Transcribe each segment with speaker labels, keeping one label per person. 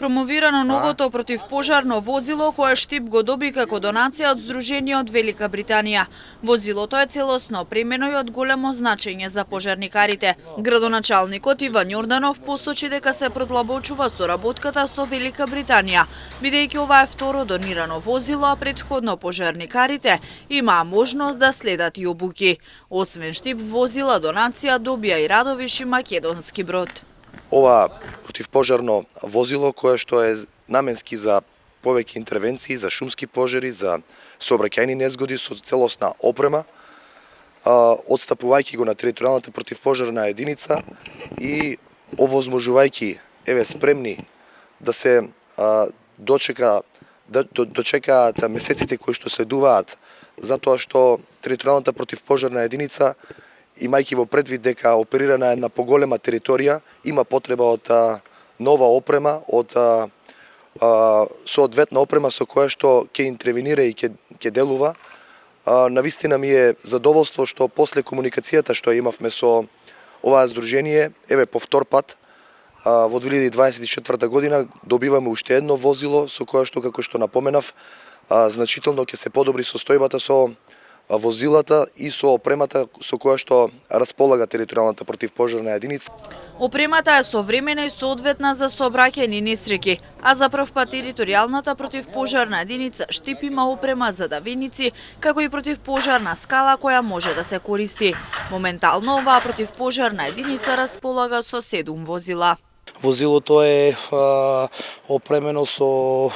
Speaker 1: Промовирано новото противпожарно возило кое Штип го доби како донација од Здружение од Велика Британија. Возилото е целосно опремено и од големо значење за пожарникарите. Градоначалникот Иван Јорданов посочи дека се продлабочува соработката со Велика Британија, бидејќи ова е второ донирано возило, а претходно пожарникарите имаа можност да следат и обуки. Освен Штип возила, донација добија и Радовиш и македонски брод.
Speaker 2: Ова противпожарно возило кое што е наменски за повеќе интервенции, за шумски пожари, за сообраќајни незгоди со целосна опрема, отстапувајќи го на територијалната противпожарна единица и овозможувајќи спремни да се дочекаат месеците кои што следуваат, затоа што територијалната противпожарна единица, имајќи во предвид дека оперира на една поголема територија, има потреба од нова опрема, од соодветна опрема со која што ќе интервенира и ќе делува. Навистина ми е задоволство што после комуникацијата што имавме со оваа здружение, по втор пат во 2024 година добиваме уште едно возило со кое што, како што напоменав, значително ќе се подобри состојбата со возилата и со опремата со која што располага територијалната противпожарна единица.
Speaker 1: Опремата е современа и соодветна за сообраќајни несреќи, а за прв пат територијалната противпожарна единица Штип има опрема за давеници, како и противпожарна скала која може да се користи. Моментално оваа противпожарна единица располага со 7 возила.
Speaker 3: Возилото е опремено со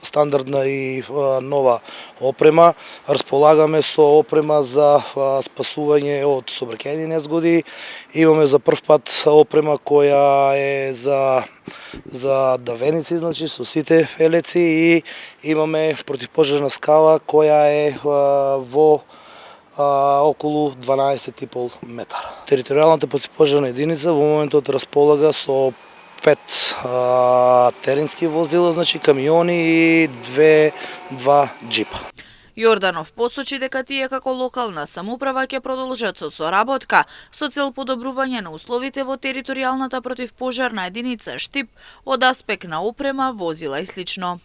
Speaker 3: стандардна и нова опрема. Располагаме со опрема за спасување од сообраќајни незгоди. Имаме за прв пат опрема која е за давеници, значи со сите елеци, и имаме противпожарна скала која е во околу 12,5 метара. Територијалната противпожарна единица во моментот располага со 5 теренски возила, значи камиони и 2 джипа.
Speaker 1: Јорданов посочи дека тие како локална самоуправа ќе продолжат со соработка со цел подобрување на условите во територијалната противпожарна единица Штип од аспект на опрема, возила и слично.